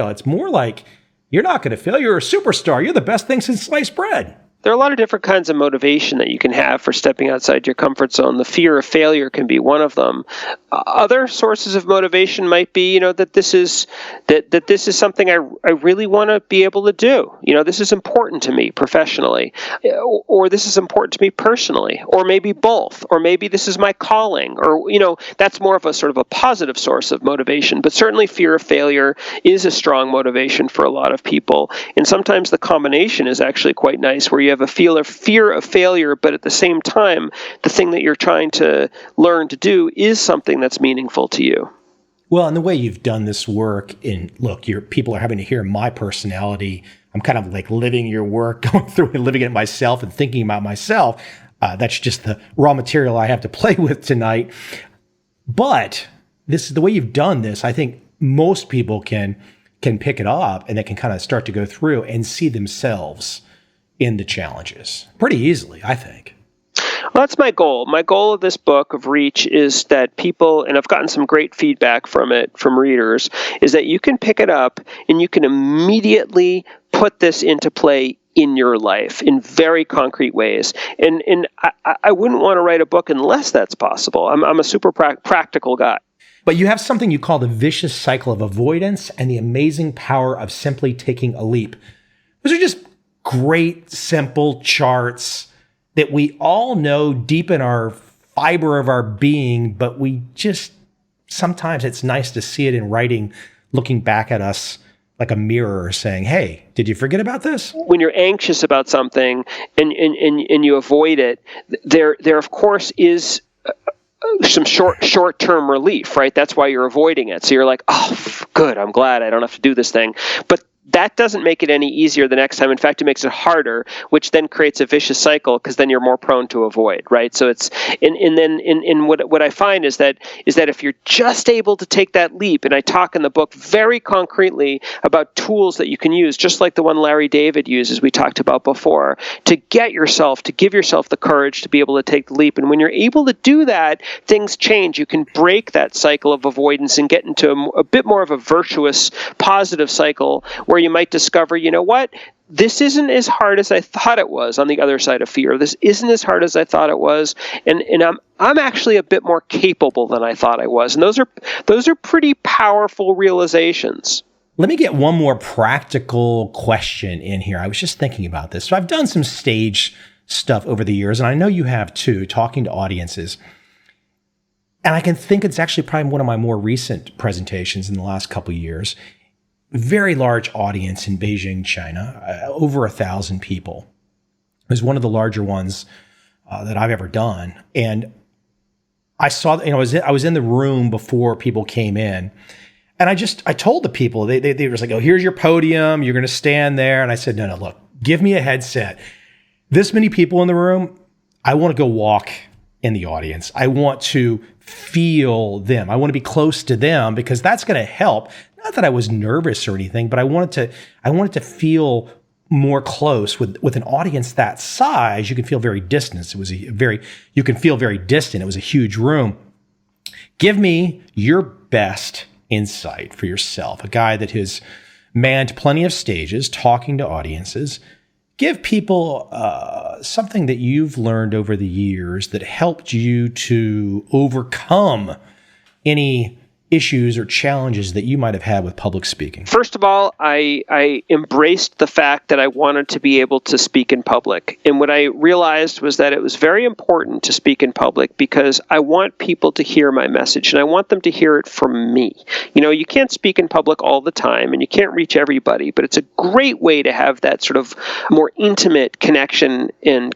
it's more like, you're not going to fail. You're a superstar. You're the best thing since sliced bread. There are a lot of different kinds of motivation that you can have for stepping outside your comfort zone. The fear of failure can be one of them. Other sources of motivation might be, that this is something I really want to be able to do. This is important to me professionally, or this is important to me personally, or maybe both, or maybe this is my calling, or that's more of a sort of a positive source of motivation. But certainly, fear of failure is a strong motivation for a lot of people, and sometimes the combination is actually quite nice, where you have a fear of failure, but at the same time, the thing that you're trying to learn to do is something that's meaningful to you. Well, and the way you've done this work, people are having to hear my personality. I'm kind of like living your work, going through and living it myself and thinking about myself. That's just the raw material I have to play with tonight. But this is the way you've done this. I think most people can pick it up and they can kind of start to go through and see themselves in the challenges pretty easily, I think. Well, that's my goal. My goal of this book of Reach is that people, and I've gotten some great feedback from it, from readers, is that you can pick it up and you can immediately put this into play in your life in very concrete ways. And I wouldn't want to write a book unless that's possible. I'm a super practical guy. But you have something you call the vicious cycle of avoidance and the amazing power of simply taking a leap. Those are just great, simple charts that we all know deep in our fiber of our being, but we just, sometimes it's nice to see it in writing, looking back at us like a mirror saying, hey, did you forget about this? When you're anxious about something and you avoid it, there of course is some short-term relief, right? That's why you're avoiding it. So you're like, oh, good, I'm glad I don't have to do this thing. But that doesn't make it any easier the next time. In fact, it makes it harder, which then creates a vicious cycle because then you're more prone to avoid, right? So it's what I find is that if you're just able to take that leap, and I talk in the book very concretely about tools that you can use, just like the one Larry David uses, we talked about before, to give yourself the courage to be able to take the leap. And when you're able to do that, things change. You can break that cycle of avoidance and get into a bit more of a virtuous, positive cycle where you might discover, you know what, this isn't as hard as I thought it was on the other side of fear. This isn't as hard as I thought it was, and I'm actually a bit more capable than I thought I was. And those are pretty powerful realizations. Let me get one more practical question in here. I was just thinking about this. So I've done some stage stuff over the years, and I know you have too, talking to audiences. And I can think it's actually probably one of my more recent presentations in the last couple of years. Very large audience in Beijing, China, over 1,000 people. It was one of the larger ones that I've ever done. And I saw, I was in the room before people came in. And I told the people, they were just like, oh, here's your podium. You're going to stand there. And I said, no, look, give me a headset. This many people in the room, I want to go walk in the audience. I want to feel them. I want to be close to them because that's going to help. Not that I was nervous or anything, but I wanted to feel more close with an audience that size. You can feel very distant. You can feel very distant. It was a huge room. Give me your best insight for yourself, a guy that has manned plenty of stages, talking to audiences. Give people something that you've learned over the years that helped you to overcome any issues or challenges that you might have had with public speaking? First of all, I embraced the fact that I wanted to be able to speak in public. And what I realized was that it was very important to speak in public because I want people to hear my message and I want them to hear it from me. You can't speak in public all the time and you can't reach everybody, but it's a great way to have that sort of more intimate connection and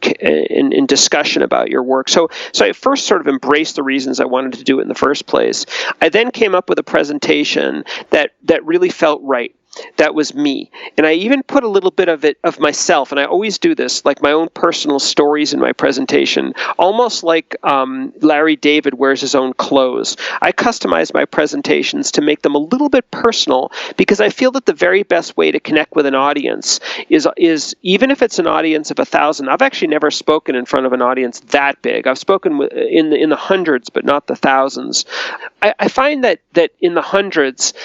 discussion about your work. So I first sort of embraced the reasons I wanted to do it in the first place. I then came up with a presentation that really felt right. That was me. And I even put a little bit of myself, and I always do this, like my own personal stories in my presentation, almost like Larry David wears his own clothes. I customize my presentations to make them a little bit personal because I feel that the very best way to connect with an audience is even if it's an audience of 1,000. I've actually never spoken in front of an audience that big. I've spoken in the hundreds, but not the thousands. I find that in the hundreds,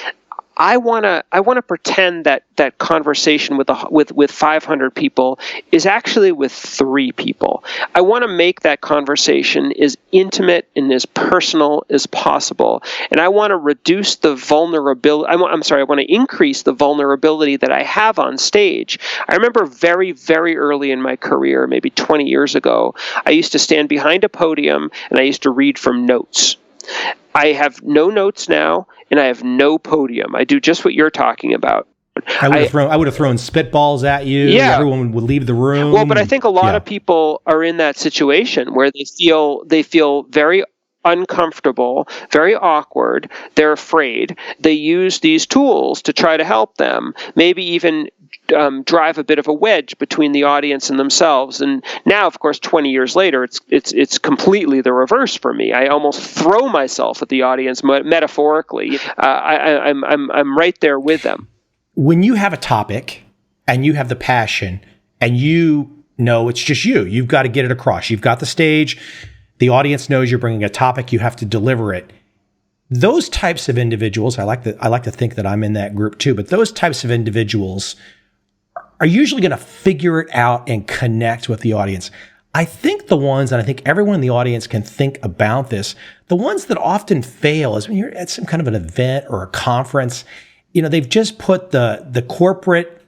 I want to pretend that conversation with 500 people is actually with 3 people. I want to make that conversation as intimate and as personal as possible, and I want to reduce the vulnerability. I want to increase the vulnerability that I have on stage. I remember very, very early in my career, maybe 20 years ago, I used to stand behind a podium and I used to read from notes. I have no notes now, and I have no podium. I do just what you're talking about. I would have thrown spitballs at you. Yeah. Everyone would leave the room. Well, but I think a lot of people are in that situation where they feel very uncomfortable, very awkward. They're afraid. They use these tools to try to help them. Maybe even drive a bit of a wedge between the audience and themselves. And now, of course, 20 years later, it's completely the reverse for me. I almost throw myself at the audience metaphorically. I'm right there with them. When you have a topic and you have the passion and you know it's just you've got to get it across. You've got the stage. The audience knows you're bringing a topic. You have to deliver it. Those types of individuals, I like to think that I'm in that group too, but those types of individuals are usually going to figure it out and connect with the audience. I think the ones, and I think everyone in the audience can think about this, the ones that often fail is when you're at some kind of an event or a conference, they've just put the corporate,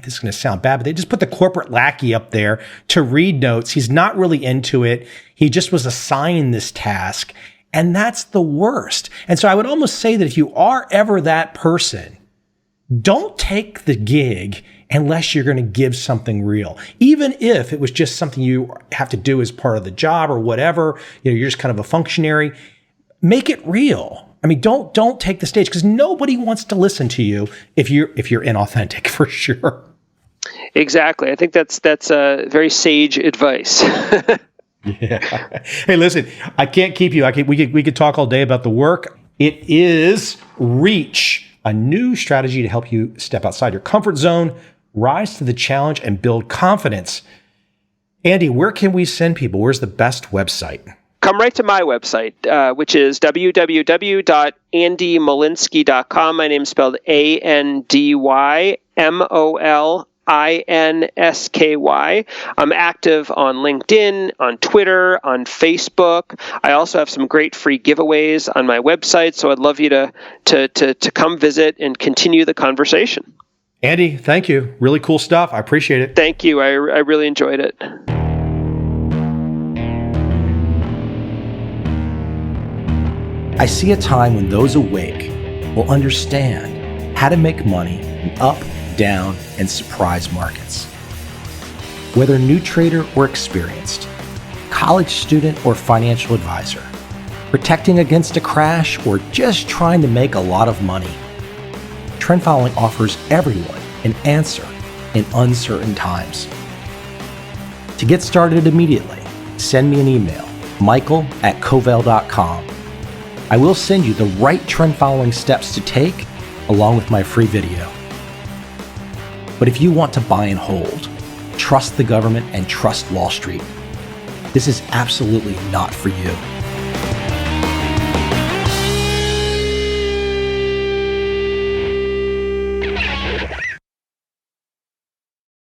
this is going to sound bad, but they just put the corporate lackey up there to read notes. He's not really into it. He just was assigned this task, and that's the worst. And so I would almost say that if you are ever that person, don't take the gig unless you're going to give something real. Even if it was just something you have to do as part of the job or whatever, you're just kind of a functionary, make it real. I mean, don't take the stage, because nobody wants to listen to you if you're inauthentic, for sure. Exactly. I think that's very sage advice. Yeah. Hey, listen, I can't keep you. We could talk all day about the work. It is Reach, a new strategy to help you step outside your comfort zone, rise to the challenge, and build confidence. Andy, where can we send people? Where's the best website? Come right to my website, which is www.andymolinsky.com. My name's spelled ANDYMOLINSKY. I'm active on LinkedIn, on Twitter, on Facebook. I also have some great free giveaways on my website, so I'd love you to come visit and continue the conversation. Andy, thank you. Really cool stuff. I appreciate it. Thank you. I really enjoyed it. I see a time when those awake will understand how to make money in up, down, and surprise markets. Whether new trader or experienced, college student or financial advisor, protecting against a crash or just trying to make a lot of money, Trend Following offers everyone an answer in uncertain times. To get started immediately, send me an email, michael@covel.com. I will send you the right trend following steps to take along with my free video. But if you want to buy and hold, trust the government and trust Wall Street, this is absolutely not for you.